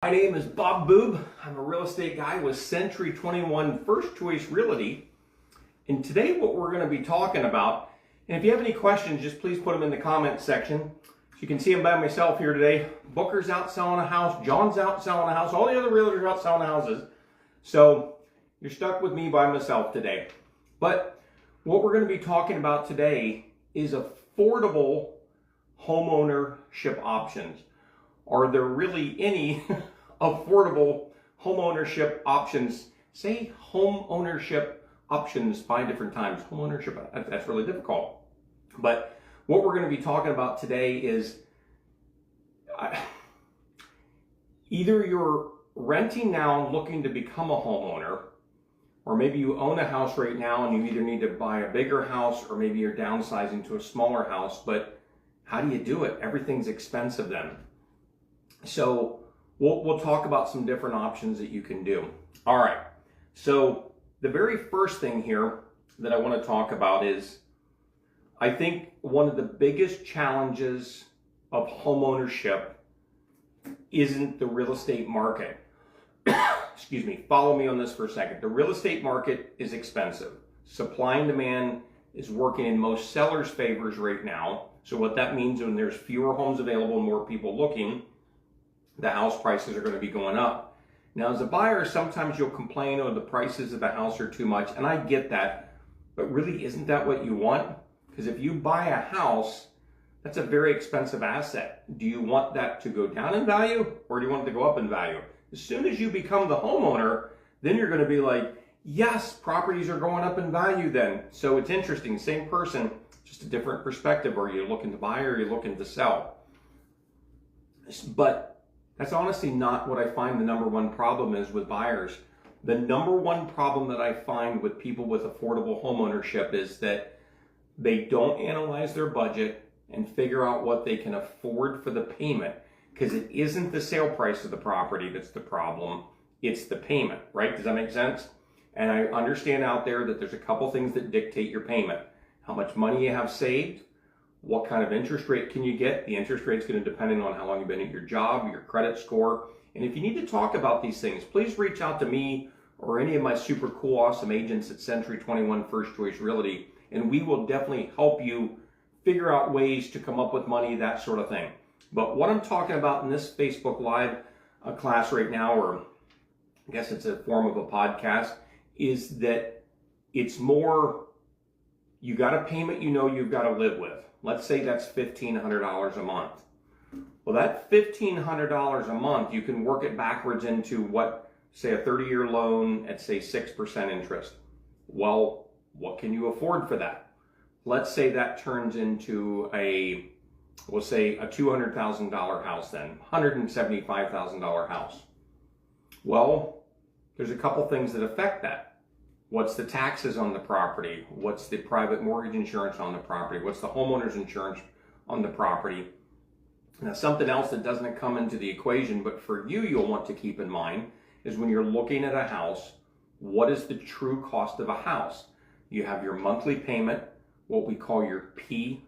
My name is Boob. I'm a real estate guy with Century 21 First Choice Realty. And today what we're going to be talking about, and if you have any questions, just please put them in the comment section. So you can see them by myself here today. Booker's out selling a house. John's out selling a house. All the other realtors are out selling houses. So you're stuck with me by myself today. But what we're going to be talking about today is affordable homeownership options. Are there really any affordable homeownership options? Say home ownership options 5 different times. Home ownership, that's really difficult. But what we're going to be talking about today is either you're renting now looking to become a homeowner, or maybe you own a house right now and you either need to buy a bigger house or maybe you're downsizing to a smaller house, but how do you do it? Everything's expensive then. So we'll talk about some different options that you can do. All right. So the very first thing here that I want to talk about is, I think one of the biggest challenges of homeownership isn't the real estate market. Excuse me. Follow me on this for a second. The real estate market is expensive. Supply and demand is working in most sellers' favors right now. So what that means, when there's fewer homes available and more people looking, the house prices are going to be going up. Now, as a buyer, sometimes you'll complain, oh, the prices of the house are too much, and I get that, but really, isn't that what you want? Because if you buy a house, that's a very expensive asset. Do you want that to go down in value, or do you want it to go up in value? As soon as you become the homeowner, then you're going to be like, yes, properties are going up in value then. So it's interesting, same person, just a different perspective. Are you looking to buy or are you looking to sell? But that's honestly not what I find the number one problem is with buyers. The number one problem that I find with people with affordable homeownership is that they don't analyze their budget and figure out what they can afford for the payment, because it isn't the sale price of the property that's the problem, it's the payment, right? Does that make sense? And I understand out there that there's a couple things that dictate your payment. How much money you have saved, what kind of interest rate can you get? The interest rate is going to depend on how long you've been at your job, your credit score. And if you need to talk about these things, please reach out to me or any of my super cool, awesome agents at Century 21 First Choice Realty, and we will definitely help you figure out ways to come up with money, that sort of thing. But what I'm talking about in this Facebook Live class right now, or I guess it's a form of a podcast, is that it's more, you got a payment you know you've got to live with. Let's say that's $1,500 a month. Well, that $1,500 a month, you can work it backwards into what, say, a 30-year loan at, say, 6% interest. Well, what can you afford for that? Let's say that turns into we'll say a $200,000 house then, $175,000 house. Well, there's a couple things that affect that. What's the taxes on the property? What's the private mortgage insurance on the property? What's the homeowner's insurance on the property? Now, something else that doesn't come into the equation, but for you, you'll want to keep in mind, is when you're looking at a house, what is the true cost of a house? You have your monthly payment, what we call your PITI,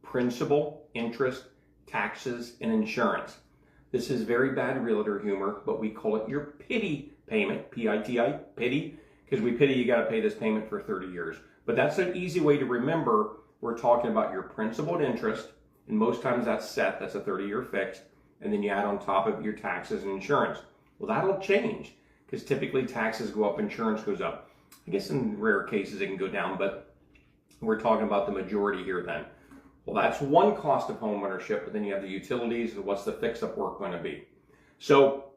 principal, interest, taxes, and insurance. This is very bad realtor humor, but we call it your PITI payment, P-I-T-I, pity, because we pity you got to pay this payment for 30 years. But that's an easy way to remember. We're talking about your principal and interest, and most times that's set, that's a 30-year fixed, and then you add on top of your taxes and insurance. Well, that'll change, because typically taxes go up, insurance goes up. I guess in rare cases it can go down, but we're talking about the majority here then. Well, that's one cost of home ownership, but then you have the utilities and what's the fix-up work going to be. So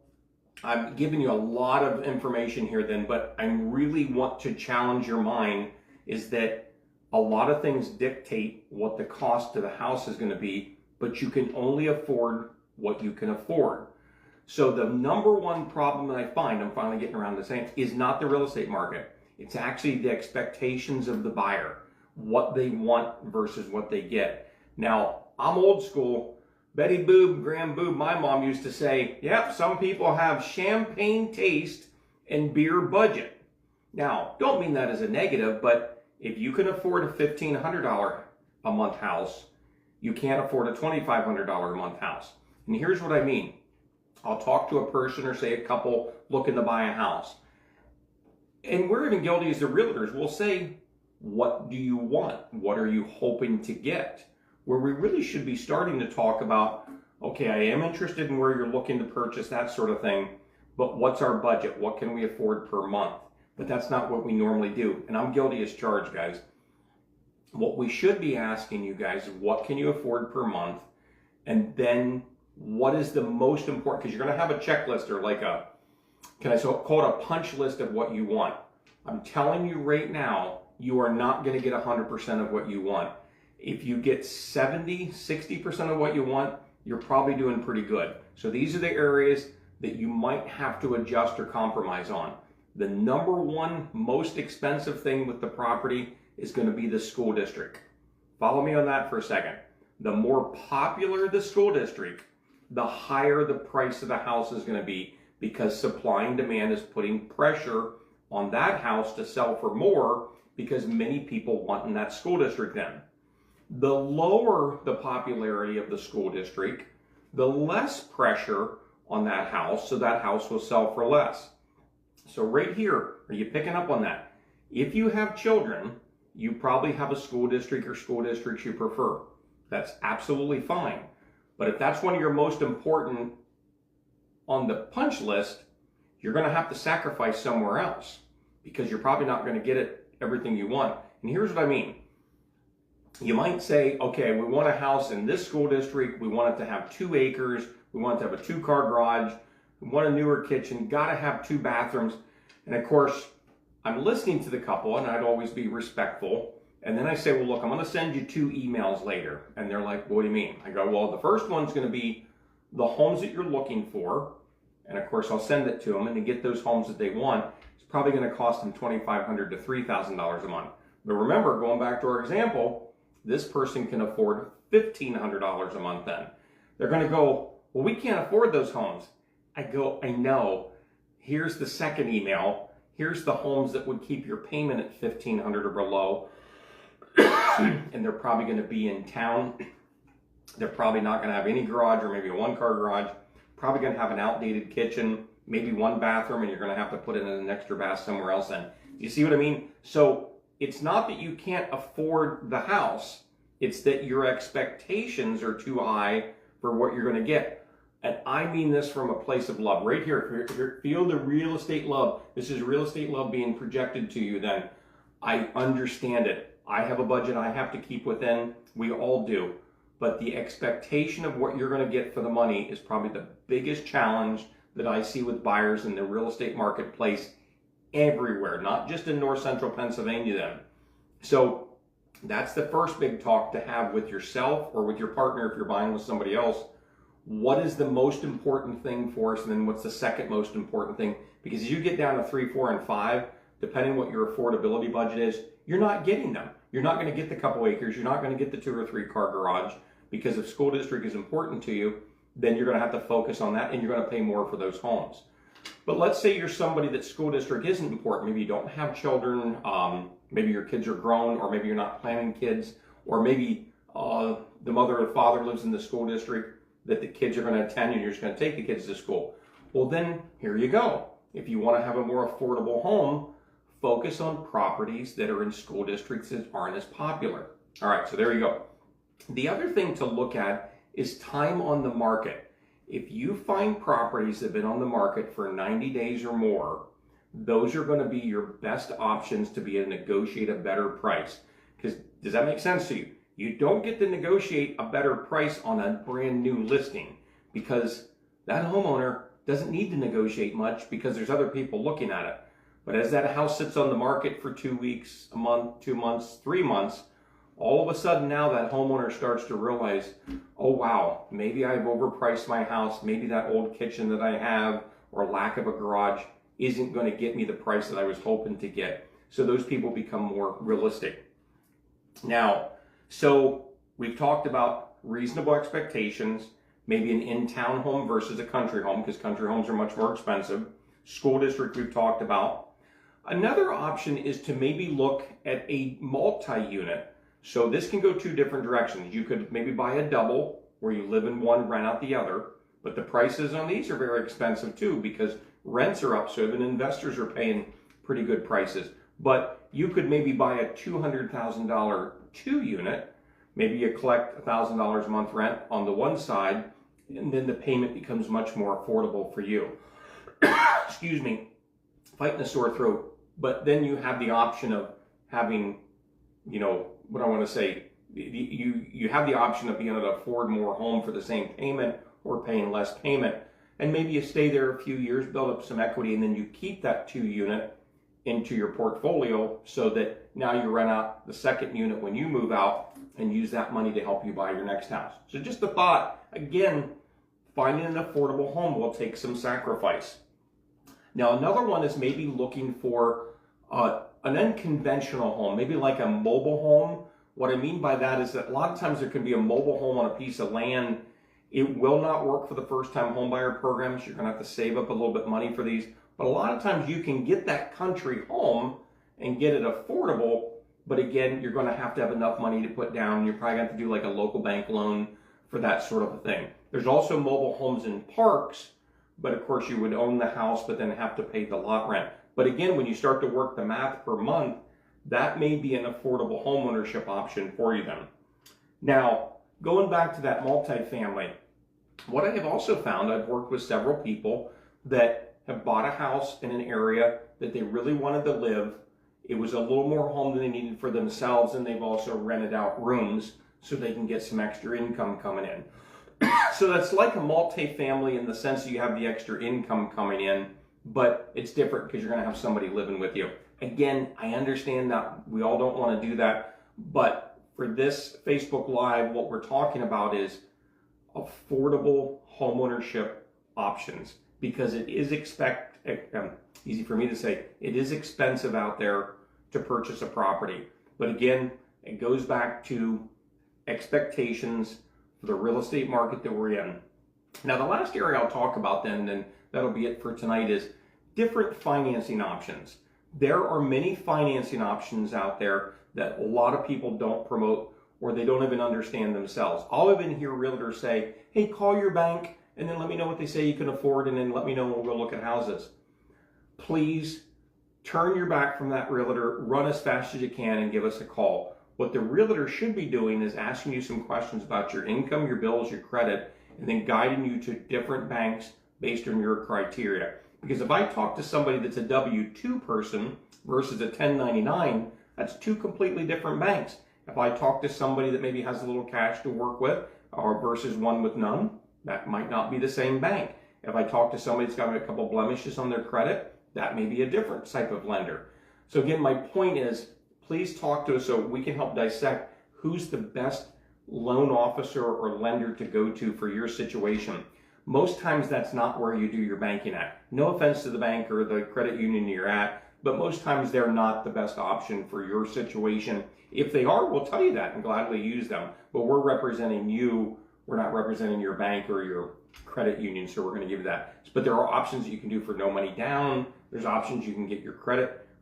I'm giving you a lot of information here then, but I really want to challenge your mind is that a lot of things dictate what the cost of the house is going to be, but you can only afford what you can afford. So the number one problem that I find, I'm finally getting around to saying, is not the real estate market. It's actually the expectations of the buyer, what they want versus what they get. Now, I'm old school. Betty Boob, Graham Boob, my mom used to say, yep, some people have champagne taste and beer budget. Now, don't mean that as a negative, but if you can afford a $1,500 a month house, you can't afford a $2,500 a month house. And here's what I mean. I'll talk to a person or say a couple looking to buy a house. And we're even guilty as the realtors. We'll say, what do you want? What are you hoping to get? Where we really should be starting to talk about, okay, I am interested in where you're looking to purchase, that sort of thing, but what's our budget? What can we afford per month? But that's not what we normally do. And I'm guilty as charged, guys. What we should be asking you guys is, what can you afford per month? And then what is the most important? Because you're going to have a checklist, or like a, can I call it a punch list of what you want? I'm telling you right now, you are not going to get 100% of what you want. If you get 70, 60% of what you want, you're probably doing pretty good. So these are the areas that you might have to adjust or compromise on. The number one most expensive thing with the property is going to be the school district. Follow me on that for a second. The more popular the school district, the higher the price of the house is going to be, because supply and demand is putting pressure on that house to sell for more, because many people want in that school district then. The lower the popularity of the school district, the less pressure on that house, so that house will sell for less. So right here, are you picking up on that? If you have children, you probably have a school district or school districts you prefer. That's absolutely fine. But if that's one of your most important on the punch list, you're going to have to sacrifice somewhere else, because you're probably not going to get everything you want. And here's what I mean. You might say, okay, we want a house in this school district. We want it to have 2 acres. We want it to have a 2-car garage. We want a newer kitchen. Got to have 2 bathrooms. And of course, I'm listening to the couple, and I'd always be respectful. And then I say, well, look, I'm going to send you 2 emails later. And they're like, what do you mean? I go, well, the first one's going to be the homes that you're looking for. And of course, I'll send it to them. And to get those homes that they want, it's probably going to cost them $2,500 to $3,000 a month. But remember, going back to our example, this person can afford $1,500 a month then. They're going to go, well, we can't afford those homes. I go, I know. Here's the second email. Here's the homes that would keep your payment at $1,500 or below. And they're probably going to be in town. They're probably not going to have any garage, or maybe a 1-car garage. Probably going to have an outdated kitchen, maybe 1 bathroom, and you're going to have to put in an extra bath somewhere else then. You see what I mean? So it's not that you can't afford the house. It's that your expectations are too high for what you're going to get. And I mean this from a place of love. Right here, feel the real estate love. This is real estate love being projected to you then. I understand it. I have a budget I have to keep within. We all do. But the expectation of what you're going to get for the money is probably the biggest challenge that I see with buyers in the real estate marketplace everywhere, not just in north central Pennsylvania then. So that's the first big talk to have with yourself or with your partner if you're buying with somebody else. What is the most important thing for us, and then what's the second most important thing? Because as you get down to 3, 4, and 5, depending what your affordability budget is, you're not getting them. You're not going to get the couple acres. You're not going to get the 2 or 3 car garage, because if school district is important to you, then you're going to have to focus on that, and you're going to pay more for those homes. But let's say you're somebody that school district isn't important. Maybe you don't have children. Maybe your kids are grown, or maybe you're not planning kids, or maybe the mother or father lives in the school district that the kids are going to attend, and you're just going to take the kids to school. Well, then here you go. If you want to have a more affordable home, focus on properties that are in school districts that aren't as popular. All right, so there you go. The other thing to look at is time on the market. If you find properties that have been on the market for 90 days or more, those are going to be your best options to be able to negotiate a better price. Because does that make sense to you? You don't get to negotiate a better price on a brand new listing, because that homeowner doesn't need to negotiate much because there's other people looking at it. But as that house sits on the market for 2 weeks, a month, 2 months, 3 months, all of a sudden now that homeowner starts to realize, oh wow, maybe I've overpriced my house. Maybe that old kitchen that I have or lack of a garage isn't going to get me the price that I was hoping to get. So those people become more realistic. Now, so we've talked about reasonable expectations, maybe an in-town home versus a country home, because country homes are much more expensive. School district we've talked about. Another option is to maybe look at a multi-unit. So this can go 2 different directions. You could maybe buy a double where you live in one, rent out the other. But the prices on these are very expensive too, because rents are up, so even investors are paying pretty good prices. But you could maybe buy a $200,000 2-unit. Maybe you collect $1,000 a month rent on the one side, and then the payment becomes much more affordable for you. Excuse me, fighting a sore throat. But then you have the option of having, you know, what I want to say, you have the option of being able to afford more home for the same payment or paying less payment. And maybe you stay there a few years, build up some equity, and then you keep that 2-unit into your portfolio so that now you rent out the second unit when you move out and use that money to help you buy your next house. So just a thought, again, finding an affordable home will take some sacrifice. Now another one is maybe looking for an unconventional home, maybe like a mobile home. What I mean by that is that a lot of times there can be a mobile home on a piece of land. It will not work for the first-time homebuyer programs. You're going to have to save up a little bit of money for these. But a lot of times you can get that country home and get it affordable. But again, you're going to have enough money to put down. You're probably going to have to do like a local bank loan for that sort of a thing. There's also mobile homes in parks, but of course you would own the house, but then have to pay the lot rent. But again, when you start to work the math per month, that may be an affordable home ownership option for you then. Now, going back to that multifamily, what I have also found, I've worked with several people that have bought a house in an area that they really wanted to live. It was a little more home than they needed for themselves, and they've also rented out rooms so they can get some extra income coming in. So that's like a multifamily in the sense that you have the extra income coming in, but it's different because you're going to have somebody living with you. Again, I understand that we all don't want to do that, but for this Facebook Live, what we're talking about is affordable homeownership options, because it is easy for me to say, it is expensive out there to purchase a property. But again, it goes back to expectations for the real estate market that we're in. Now, the last area I'll talk about then that'll be it for tonight, is different financing options. There are many financing options out there that a lot of people don't promote, or they don't even understand themselves. I'll even hear realtors say, hey, call your bank and then let me know what they say you can afford, and then let me know and we'll go look at houses. Please turn your back from that realtor, run as fast as you can and give us a call. What the realtor should be doing is asking you some questions about your income, your bills, your credit, and then guiding you to different banks based on your criteria. Because if I talk to somebody that's a W-2 person versus a 1099, that's two completely different banks. If I talk to somebody that maybe has a little cash to work with, or versus one with none, that might not be the same bank. If I talk to somebody that's got a couple blemishes on their credit, that may be a different type of lender. So again, my point is, please talk to us so we can help dissect who's the best loan officer or lender to go to for your situation. Most times that's not where you do your banking at. No offense to the bank or the credit union you're at, but most times they're not the best option for your situation. If they are, we'll tell you that and gladly use them. But we're representing you. We're not representing your bank or your credit union, so we're going to give you that. But there are options that you can do for no money down. There's options you can get your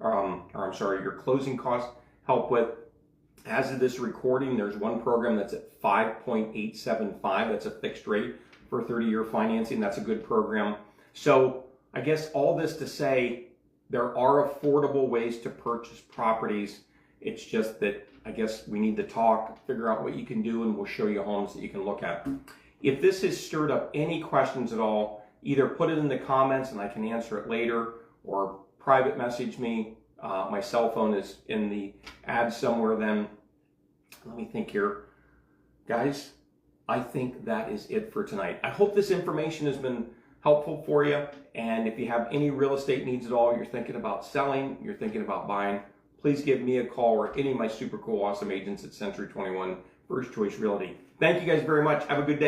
your closing costs help with. As of this recording, there's one program that's at 5.875. That's a fixed rate for 30-year financing. That's a good program. So I guess all this to say, there are affordable ways to purchase properties. It's just that I guess we need to talk, figure out what you can do, and we'll show you homes that you can look at. If this has stirred up any questions at all, either put it in the comments and I can answer it later, or private message me. My cell phone is in the ad somewhere then. Let me think here. Guys, I think that is it for tonight. I hope this information has been helpful for you. And if you have any real estate needs at all, you're thinking about selling, you're thinking about buying, please give me a call or any of my super cool, awesome agents at Century 21 First Choice Realty. Thank you guys very much. Have a good day.